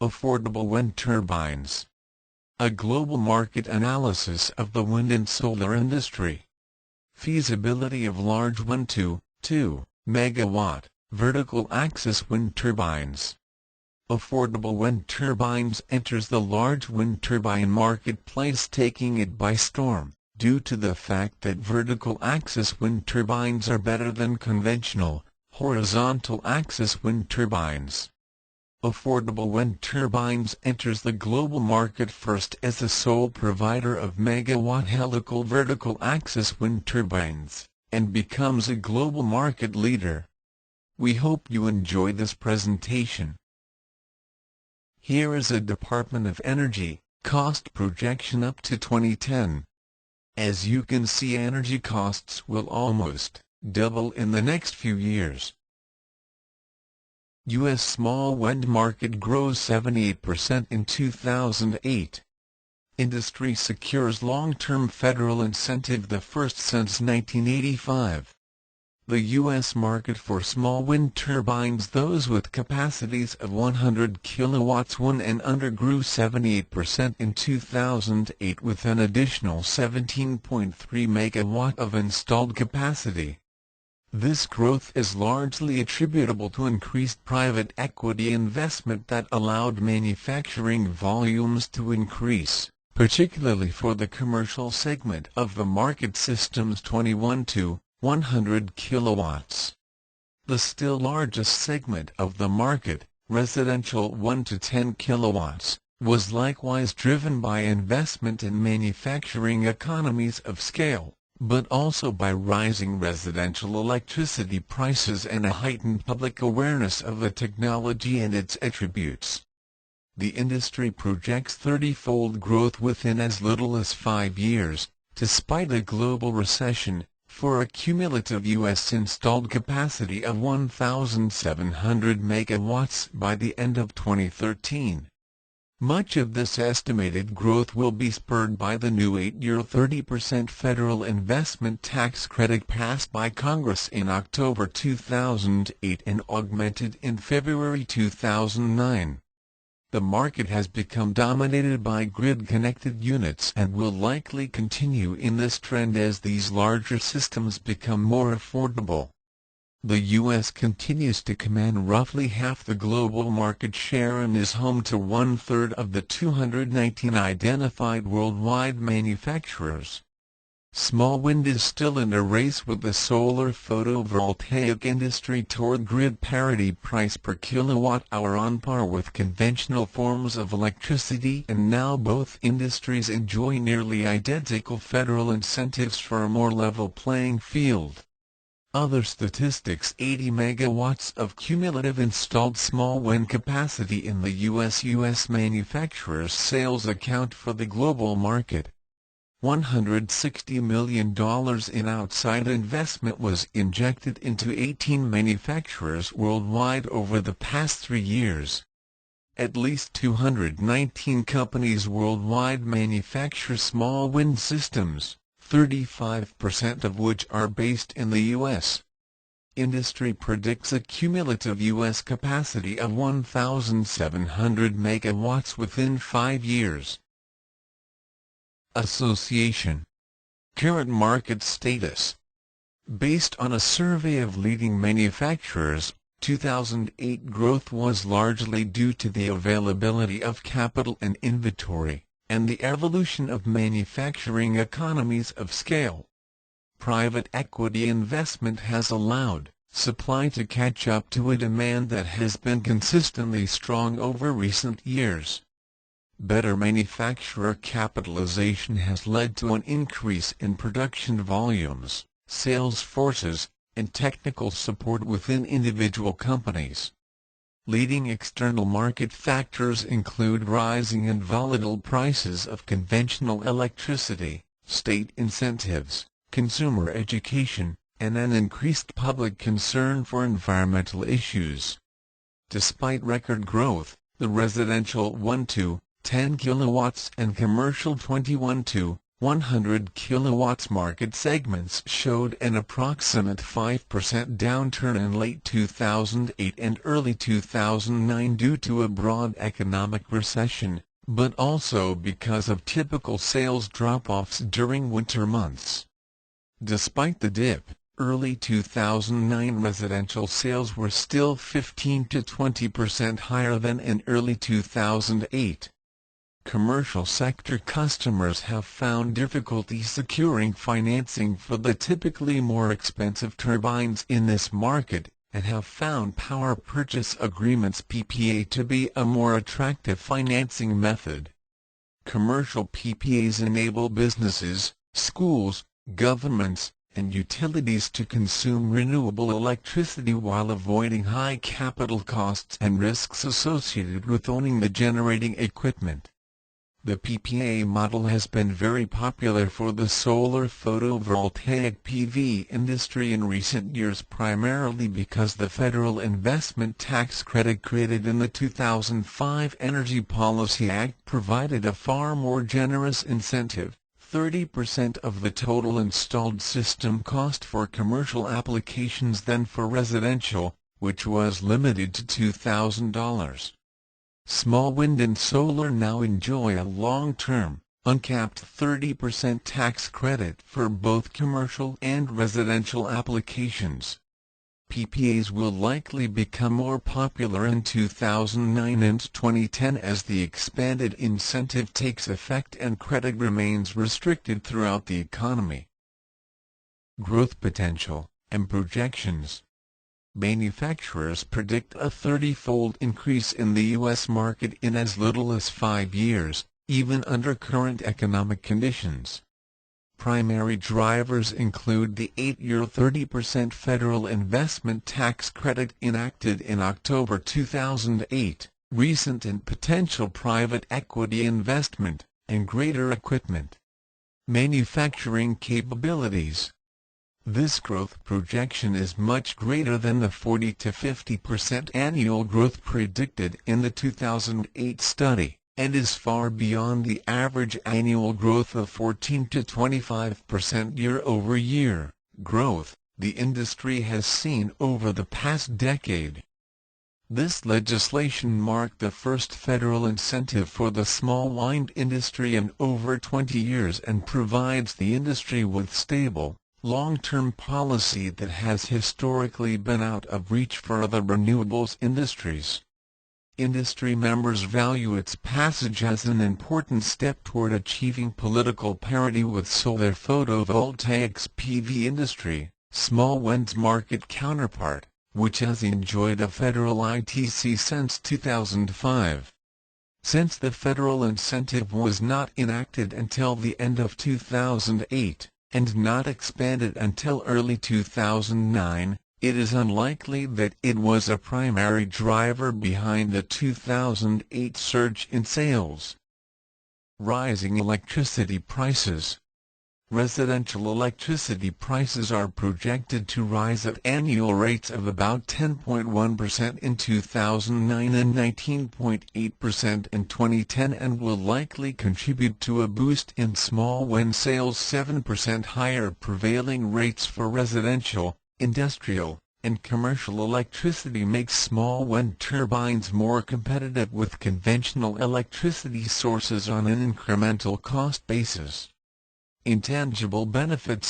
Affordable wind turbines. A global market analysis of the wind and solar industry. Feasibility of large 1-2 megawatt vertical axis wind turbines. Affordable wind turbines enters the large wind turbine marketplace, taking it by storm, due to the fact that vertical axis wind turbines are better than conventional, horizontal axis wind turbines. Affordable wind turbines enters the global market first as the sole provider of megawatt helical vertical axis wind turbines, and becomes a global market leader. We hope you enjoy this presentation. Here is a Department of Energy cost projection up to 2010. As you can see, energy costs will almost double in the next few years. U.S. small wind market grows 78% in 2008. Industry secures long-term federal incentive, the first since 1985. The U.S. market for small wind turbines, those with capacities of 100 kilowatts 1 and under, grew 78% in 2008 with an additional 17.3 megawatt of installed capacity. This growth is largely attributable to increased private equity investment that allowed manufacturing volumes to increase, particularly for the commercial segment of the market, systems 21-100 kilowatts. The still largest segment of the market, residential 1-10 kilowatts, was likewise driven by investment in manufacturing economies of scale, but also by rising residential electricity prices and a heightened public awareness of the technology and its attributes. The industry projects 30-fold growth within as little as 5 years, despite a global recession, for a cumulative U.S. installed capacity of 1,700 megawatts by the end of 2013. Much of this estimated growth will be spurred by the new 8-year 30% federal investment tax credit passed by Congress in October 2008 and augmented in February 2009. The market has become dominated by grid-connected units and will likely continue in this trend as these larger systems become more affordable. The U.S. continues to command roughly half the global market share and is home to 1/3 of the 219 identified worldwide manufacturers. Small wind is still in a race with the solar photovoltaic industry toward grid parity price per kilowatt-hour on par with conventional forms of electricity, and now both industries enjoy nearly identical federal incentives for a more level playing field. Other statistics: 80 megawatts of cumulative installed small wind capacity in the U.S. U.S. manufacturers' sales account for the global market. $160 million in outside investment was injected into 18 manufacturers worldwide over the past 3 years. At least 219 companies worldwide manufacture small wind systems, 35% of which are based in the U.S. Industry predicts a cumulative U.S. capacity of 1,700 megawatts within 5 years. Association. Current market status. Based on a survey of leading manufacturers, 2008 growth was largely due to the availability of capital and inventory, and the evolution of manufacturing economies of scale. Private equity investment has allowed supply to catch up to a demand that has been consistently strong over recent years. Better manufacturer capitalization has led to an increase in production volumes, sales forces, and technical support within individual companies. Leading external market factors include rising and volatile prices of conventional electricity, state incentives, consumer education, and an increased public concern for environmental issues. Despite record growth, the residential 1-10 kilowatts and commercial 21-40 100 kilowatts market segments showed an approximate 5% downturn in late 2008 and early 2009 due to a broad economic recession, but also because of typical sales drop-offs during winter months. Despite the dip, early 2009 residential sales were still 15 to 20% higher than in early 2008. Commercial sector customers have found difficulty securing financing for the typically more expensive turbines in this market, and have found power purchase agreements (PPA) to be a more attractive financing method. Commercial PPAs enable businesses, schools, governments, and utilities to consume renewable electricity while avoiding high capital costs and risks associated with owning the generating equipment. The PPA model has been very popular for the solar photovoltaic (PV) industry in recent years, primarily because the federal investment tax credit created in the 2005 Energy Policy Act provided a far more generous incentive, 30% of the total installed system cost for commercial applications than for residential, which was limited to $2,000. Small wind and solar now enjoy a long-term, uncapped 30% tax credit for both commercial and residential applications. PPAs will likely become more popular in 2009 and 2010 as the expanded incentive takes effect and credit remains restricted throughout the economy. Growth potential and projections. Manufacturers predict a 30-fold increase in the U.S. market in as little as 5 years, even under current economic conditions. Primary drivers include the 8-year 30% federal investment tax credit enacted in October 2008, recent and potential private equity investment, and greater equipment manufacturing capabilities. This growth projection is much greater than the 40 to 50% annual growth predicted in the 2008 study, and is far beyond the average annual growth of 14 to 25% year-over-year growth the industry has seen over the past decade. This legislation marked the first federal incentive for the small wind industry in over 20 years and provides the industry with stable, long-term policy that has historically been out of reach for other renewables industries. Industry members value its passage as an important step toward achieving political parity with solar photovoltaics PV industry, small wind's market counterpart, which has enjoyed a federal ITC since 2005. Since the federal incentive was not enacted until the end of 2008, and not expanded until early 2009, it is unlikely that it was a primary driver behind the 2008 surge in sales. Rising electricity prices. Residential electricity prices are projected to rise at annual rates of about 10.1% in 2009 and 19.8% in 2010 and will likely contribute to a boost in small wind sales. 7% higher prevailing rates for residential, industrial, and commercial electricity makes small wind turbines more competitive with conventional electricity sources on an incremental cost basis. Intangible benefits.